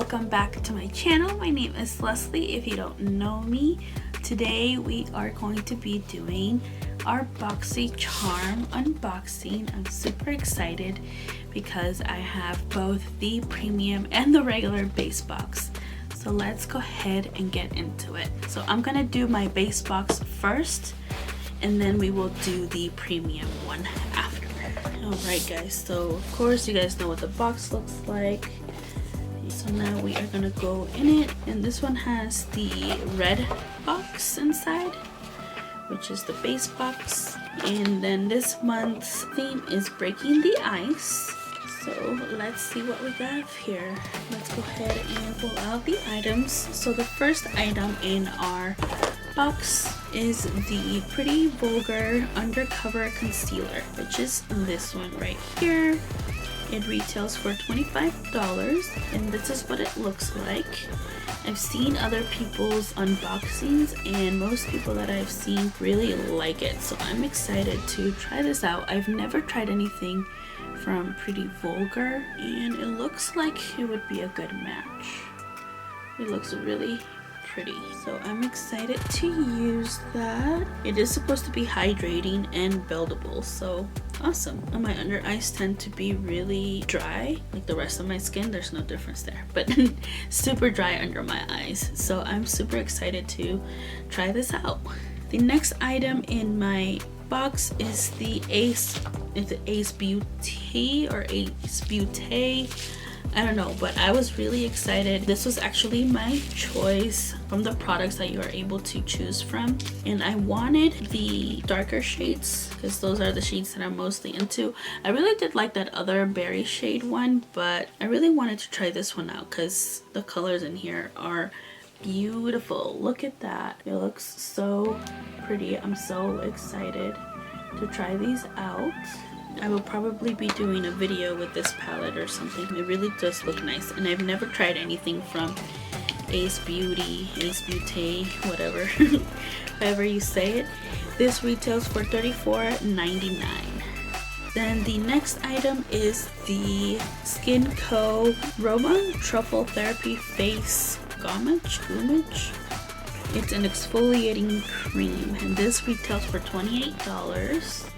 welcome back to my channel. My name is Leslie if you don't know me. Today we are going to be doing our BoxyCharm unboxing. I'm super excited because I have both the premium and the regular base box. So let's go ahead and get into it. So I'm gonna do my base box first and then we will do the premium one after. Alright guys, so of course you guys know what the box looks like. So now we are gonna go in it, and this one has the red box inside, which is the base box. And then this month's theme is breaking the ice. So let's see what we got here. Let's go ahead and pull out the items. So the first item in our box is the Pretty Vulgar Undercover Concealer, which is this one right here. It retails for $25 and this is what it looks like. I've seen other people's unboxings and most people that I've seen really like it, so I'm excited to try this out. I've never tried anything from Pretty Vulgar and it looks like it would be a good match. It looks really pretty, so I'm excited to use that. It is supposed to be hydrating and buildable, so awesome. And my under eyes tend to be really dry, like the rest of my skin. There's no difference there, but super dry under my eyes, so I'm super excited to try this out. The next item in my box is the Ace Beaute or Ace Beaute, I don't know, but I was really excited. This was actually my choice from the products that you are able to choose from, and I wanted the darker shades because those are the shades that I'm mostly into. I really did like that other berry shade one, but I really wanted to try this one out because the colors in here are beautiful. Look at that, it looks so pretty. I'm so excited to try these out. I will probably be doing a video with this palette or something. It really does look nice, and I've never tried anything from Ace Beauty, Ace Beaute, whatever, however you say it. This retails for $34.99. Then the next item is the Skin&Co Roma Truffle Therapy Face Gommage. It's an exfoliating cream, and this retails for $28.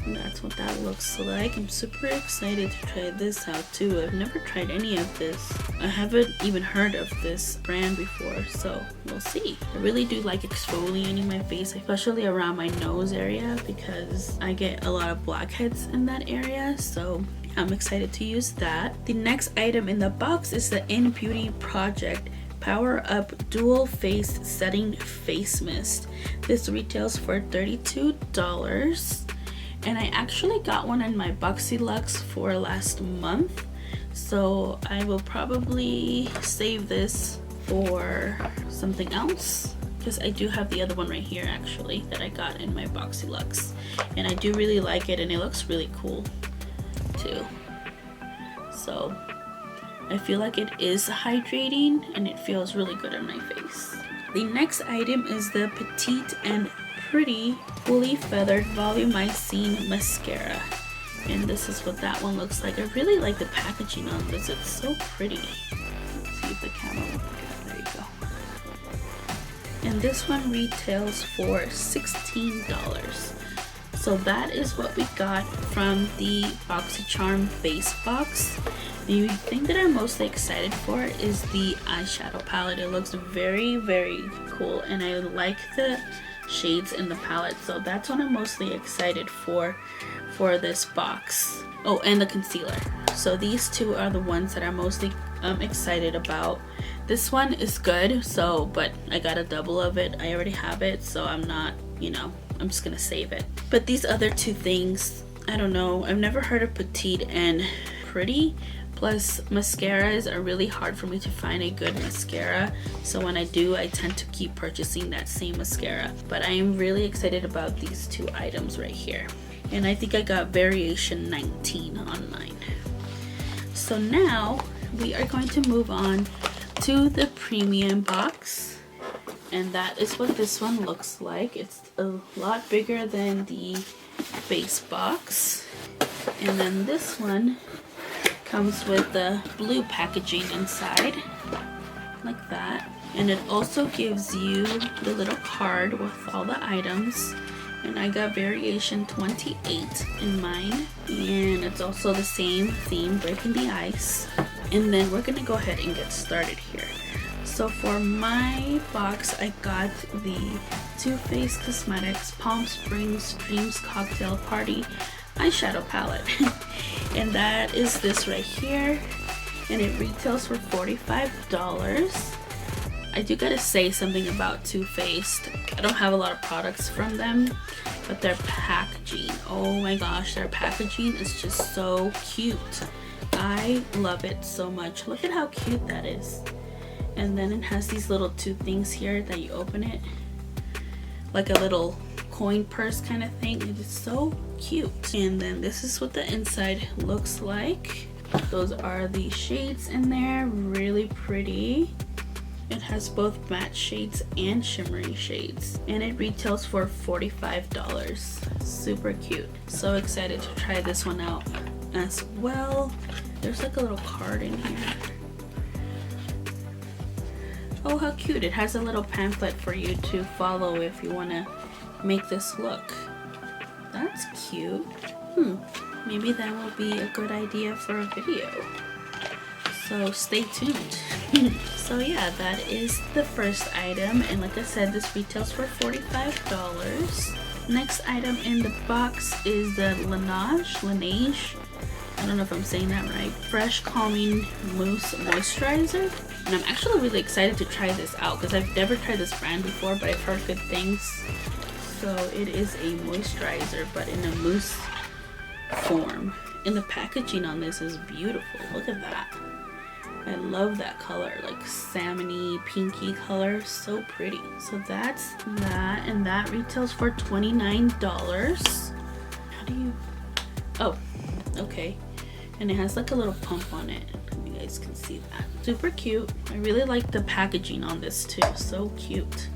That's what that looks like. I'm super excited to try this out too. I've never tried any of this. I haven't even heard of this brand before, so we'll see. I really do like exfoliating my face, especially around my nose area, because I get a lot of blackheads in that area, so I'm excited to use that. The next item in the box is the INNBeauty Project Power Up Dual Face Setting Face Mist. This retails for $32. And I actually got one in my Luxe for last month, so I will probably save this for something else because I do have the other one right here actually that I got in my Luxe, and I do really like it and it looks really cool too. So I feel like it is hydrating and it feels really good on my face. The next item is the Petite and Pretty Fully Feathered Volumizing Mascara, and this is what that one looks like. I really like the packaging on this. It's so pretty. Let's see if the camera will pick it up. There you go. And this one retails for $16. So that is what we got from the BoxyCharm base box. The thing that I'm mostly excited for is the eyeshadow palette. It looks very, very cool, and I like the shades in the palette, so that's what I'm mostly excited for this box. Oh, and the concealer. So these two are the ones that I'm mostly excited about. This one is good, so but I got a double of it. I already have it, so I'm not, you know, I'm just gonna save it. But these other two things, I don't know, I've never heard of Petite and Pretty. Plus, mascaras are really hard for me to find a good mascara, so when I do, I tend to keep purchasing that same mascara. But I am really excited about these two items right here, and I think I got variation 19 online. So now we are going to move on to the premium box, and that is what this one looks like. It's a lot bigger than the base box, and then this one Comes with the blue packaging inside, like that. And it also gives you the little card with all the items. And I got variation 28 in mine. And it's also the same theme, breaking the ice. And then we're gonna go ahead and get started here. So for my box, I got the Too Faced Cosmetics Palm Springs Dreams Cocktail Party eyeshadow palette. And that is this right here. And it retails for $45. I do gotta say something about Too Faced. I don't have a lot of products from them, but their packaging, oh my gosh, their packaging is just so cute. I love it so much. Look at how cute that is. And then it has these little two things here that you open it, like a little coin purse kind of thing. It is so cute. And then this is what the inside looks like. Those are the shades in there, really pretty. It has both matte shades and shimmery shades, and it retails for $45. Super cute. So excited to try this one out as well. There's like a little card in here. Oh, how cute. It has a little pamphlet for you to follow if you want to make this look. That's cute. Maybe that will be a good idea for a video. So stay tuned. So yeah, that is the first item, and like I said, this retails for $45. Next item in the box is the Laneige, I don't know if I'm saying that right, Fresh Calming Mousse Moisturizer. And I'm actually really excited to try this out because I've never tried this brand before, but I've heard good things. So it is a moisturizer, but in a mousse form. And the packaging on this is beautiful. Look at that. I love that color, like salmony, pinky color, so pretty. So that's that, and that retails for $29. How do you, oh, okay. And it has like a little pump on it. You guys can see that. Super cute. I really like the packaging on this too, so cute.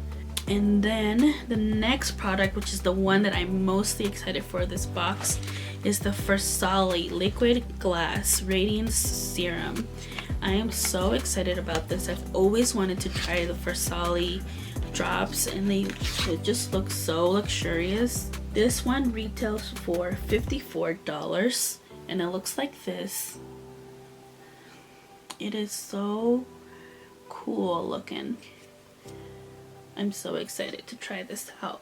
And then the next product, which is the one that I'm mostly excited for this box, is the Farsali Liquid Glass Radiance Serum. I am so excited about this. I've always wanted to try the Farsali drops, and it just looks so luxurious. This one retails for $54, and it looks like this. It is so cool looking. I'm so excited to try this out.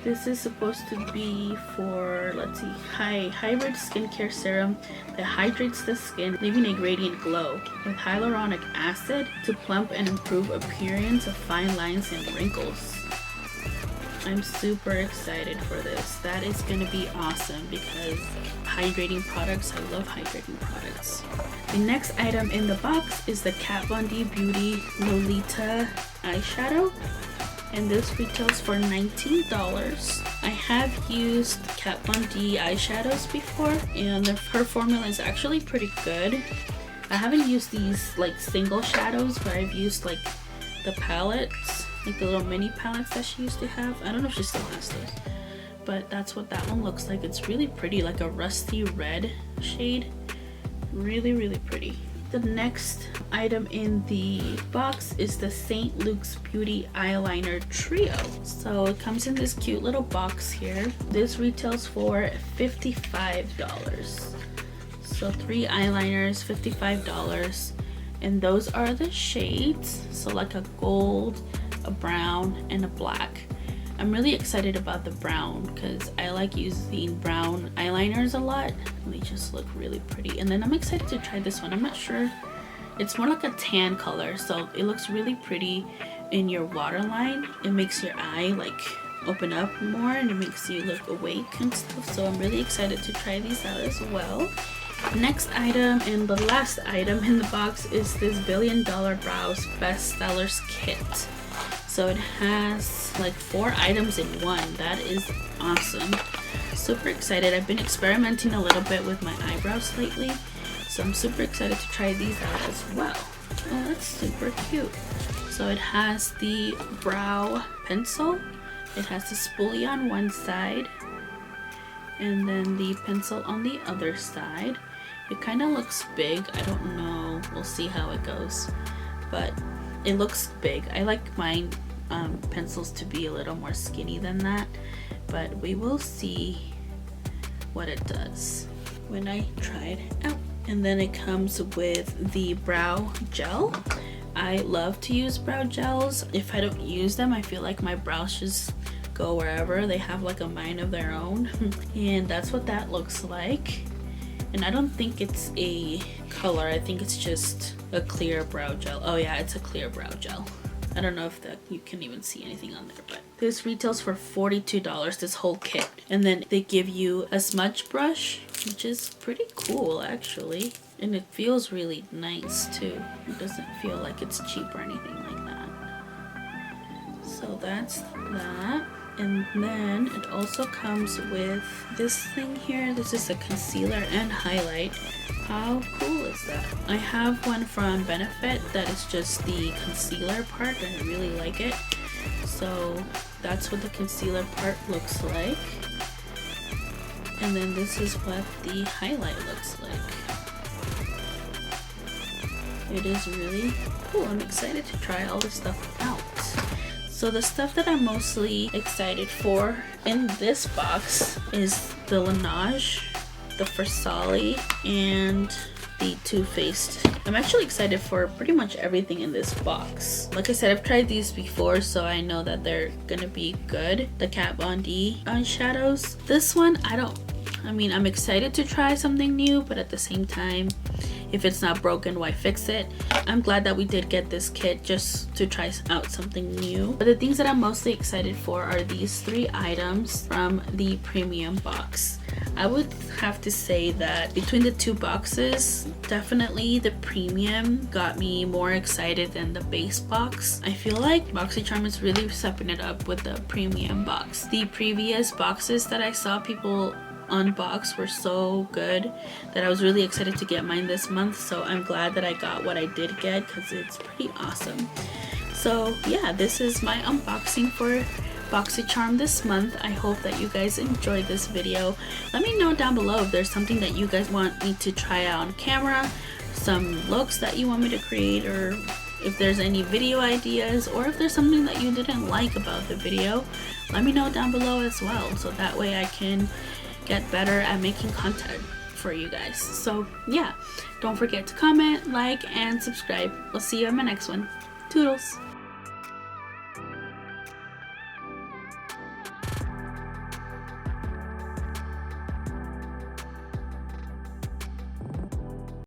This is supposed to be for, let's see, hybrid skincare serum that hydrates the skin, leaving a radiant glow with hyaluronic acid to plump and improve appearance of fine lines and wrinkles. I'm super excited for this. That is going to be awesome because hydrating products, I love hydrating products. The next item in the box is the Kat Von D Beauty Lolita eyeshadow, and this retails for $19. I have used Kat Von D eyeshadows before, and her formula is actually pretty good. I haven't used these like single shadows, but I've used like the palettes, like the little mini palettes that she used to have. I don't know if she still has those, but that's what that one looks like. It's really pretty, like a rusty red shade. Really, really pretty. The next item in the box is the St. Luke's Beauty Eyeliner Trio. So it comes in this cute little box here. This retails for $55. So 3 eyeliners, $55. And those are the shades. So like a gold, a brown, and a black. I'm really excited about the brown because I like using brown eyeliners a lot. They just look really pretty. And then I'm excited to try this one. I'm not sure. It's more like a tan color, so it looks really pretty in your waterline. It makes your eye like open up more, and it makes you look awake and stuff. So I'm really excited to try these out as well. Next item and the last item in the box is this $1 Billion Brows Bestsellers Kit. So it has like 4 items in one. That is awesome. Super excited. I've been experimenting a little bit with my eyebrows lately, so I'm super excited to try these out as well. Oh, that's super cute. So it has the brow pencil. It has the spoolie on one side, and then the pencil on the other side. It kind of looks big. I don't know. We'll see how it goes. But it looks big. I like my pencils to be a little more skinny than that. But we will see what it does when I try it out. And then it comes with the brow gel. I love to use brow gels. If I don't use them, I feel like my brows just go wherever. They have like a mind of their own. And that's what that looks like. And I don't think it's a color. I think it's just a clear brow gel. Oh yeah, it's a clear brow gel. I don't know if that you can even see anything on there, but this retails for $42, this whole kit. And then they give you a smudge brush, which is pretty cool actually. And it feels really nice too. It doesn't feel like it's cheap or anything like that. So that's that. And then it also comes with this thing here. This is a concealer and highlight. How cool is that? I have one from Benefit that is just the concealer part and I really like it. So that's what the concealer part looks like. And then this is what the highlight looks like. It is really cool. I'm excited to try all this stuff out. So the stuff that I'm mostly excited for in this box is the Laneige, the Farsali, and the Too Faced. I'm actually excited for pretty much everything in this box. Like I said, I've tried these before, so I know that they're gonna be good. The Kat Von D eyeshadows. This one, I'm excited to try something new, but at the same time, if it's not broken, why fix it? I'm glad that we did get this kit just to try out something new. But the things that I'm mostly excited for are these 3 items from the premium box. I would have to say that between the 2 boxes, definitely the premium got me more excited than the base box. I feel like BoxyCharm is really stepping it up with the premium box. The previous boxes that I saw people unbox were so good that I was really excited to get mine this month. So I'm glad that I got what I did get because it's pretty awesome. So yeah, this is my unboxing for BoxyCharm this month. I hope that you guys enjoyed this video. Let me know down below if there's something that you guys want me to try out on camera, some looks that you want me to create, or if there's any video ideas, or if there's something that you didn't like about the video. Let me know down below as well, so that way I can get better at making content for you guys. So yeah, don't forget to comment, like, and subscribe. We'll see you in my next one. Toodles!